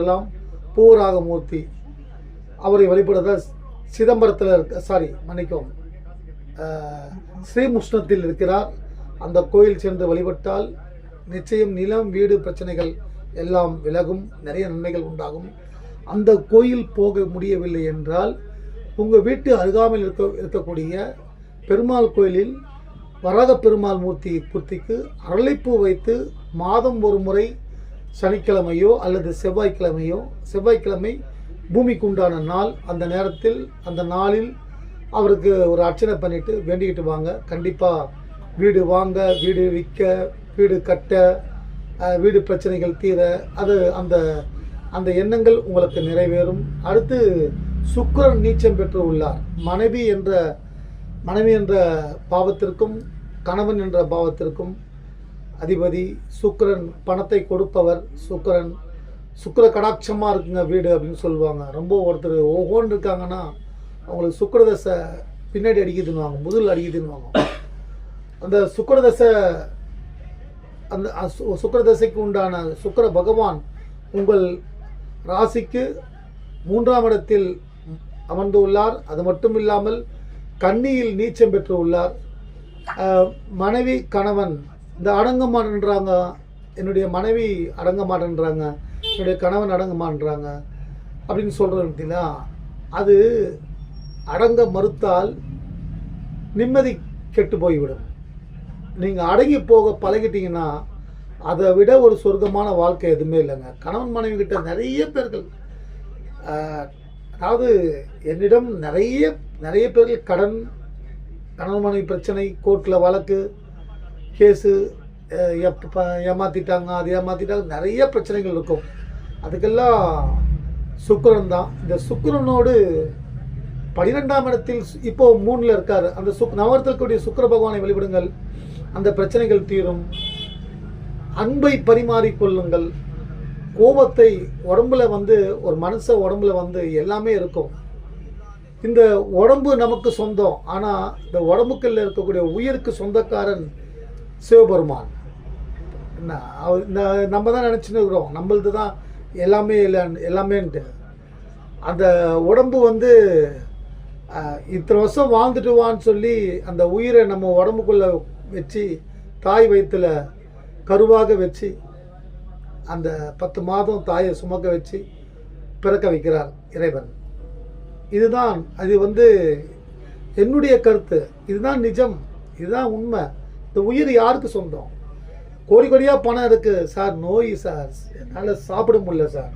எல்லாம் பூராகமூர்த்தி அவரை வழிபடுறத சிதம்பரத்தில் மன்னிக்கவும் ஸ்ரீமுஷ்ணத்தில் இருக்கிறார். அந்த கோயில் சென்று வழிபட்டால் நிச்சயம் நிலம் வீடு பிரச்சனைகள் எல்லாம் விலகும், நிறைய நன்மைகள் உண்டாகும். அந்த கோயில் போக முடியவில்லை என்றால் உங்கள் வீட்டு அருகாமையில் இருக்கக்கூடிய பெருமாள் கோயிலில் வரத பெருமாள் மூர்த்திக்கு அரளிப்பூ வைத்து மாதம் ஒரு முறை சனிக்கிழமையோ அல்லது செவ்வாய்க்கிழமை பூமிக்கு உண்டான நாள், அந்த நேரத்தில் அந்த நாளில் அவருக்கு ஒரு அர்ச்சனை பண்ணிட்டு வேண்டிக்கிட்டு வாங்க. கண்டிப்பாக வீடு வாங்க, வீடு விற்க, வீடு கட்ட, வீடு பிரச்சனைகள் தீர அது அந்த எண்ணங்கள் உங்களுக்கு நிறைவேறும். அடுத்து சுக்கிரன் நீச்சம் பெற்று உள்ளார். மனைவி என்ற பாவத்திற்கும் கணவன் என்ற பாவத்திற்கும் அதிபதி சுக்கிரன், பணத்தை கொடுப்பவர் சுக்கிரன். சுக்கிர கடாட்சமாக இருக்குங்க வீடு அப்படின்னு சொல்லுவாங்க. ரொம்ப ஒருத்தர் ஓஹோன்னு இருக்காங்கன்னா அவங்களுக்கு சுக்கிரதசை பின்னாடி அடிக்குதுன்னுவாங்க, முதல் அடிக்குதுன்னுவாங்க. அந்த சுக்கிரதசைக்கு உண்டான சுக்கிர பகவான் உங்கள் ராசிக்கு 3ஆம் இடத்தில் அமர்ந்து உள்ளார். அது மட்டும் இல்லாமல் கன்னியில் நீச்சம் பெற்று உள்ளார். மனைவி கணவன் இந்த அடங்க மாட்டேன்றாங்க, என்னுடைய மனைவி அடங்க மாட்டேன்றாங்க, என்னுடைய கணவன் அடங்க மாட்டேன்றாங்க அப்படின்னு சொல்கிறீங்களா, அது அடங்க மறுத்தால் நிம்மதி கெட்டு போய்விடும். நீங்கள் அடங்கி போக பழகிட்டீங்கன்னா அதை விட ஒரு சொர்க்கமான வாழ்க்கை எதுவுமே இல்லைங்க. கணவன் மனைவி கிட்ட நிறைய பேர்கள், அதாவது என்னிடம் நிறைய பேர்கள் கணவன் மனைவி பிரச்சனை, கோர்ட்டில் வழக்கு கேஸு, ஏமாற்றிட்டாங்க, அது ஏமாற்றிட்டாங்க, நிறைய பிரச்சனைகள் இருக்கும். அதுக்கெல்லாம் சுக்கிரன் தான். இந்த சுக்கிரனோடு 12ஆம் இடத்தில் இப்போ 3ல் இருக்கார். அந்த நவரத்திற்குரிய சுக்கிர பகவானை வழிபடுங்கள், அந்த பிரச்சனைகள் தீரும். அன்பை பரிமாறிக்கொள்ளுங்கள். கோபத்தை உடம்புல ஒரு மனுஷ உடம்புல எல்லாமே இருக்கும். இந்த உடம்பு நமக்கு சொந்தம், ஆனால் இந்த உடம்புக்குள்ள இருக்கக்கூடிய உயிருக்கு சொந்தக்காரன் சிவபெருமான். என்ன நம்ம தான் நினச்சின்னு இருக்கிறோம் நம்மளது தான் எல்லாமேன்ட்டு. அந்த உடம்பு இத்தனை வருஷம் வாழ்ந்துட்டு வான்னு சொல்லி அந்த உயிரை நம்ம உடம்புக்குள்ளே வச்சு தாய் வயிற்றில் கருவாக வச்சு அந்த 10 மாதம் தாயை சுமக்க வச்சு பிறக்க வைக்கிறார் இறைவன். இதுதான் அது என்னுடைய கருத்து. இதுதான் நிஜம், இதுதான் உண்மை. இந்த உயிர் யாருக்கு சொந்தம்? கோடி கோடியாக பணம் இருக்குது சார், நோய் சார், என்னால் சாப்பிட முடியல சார்,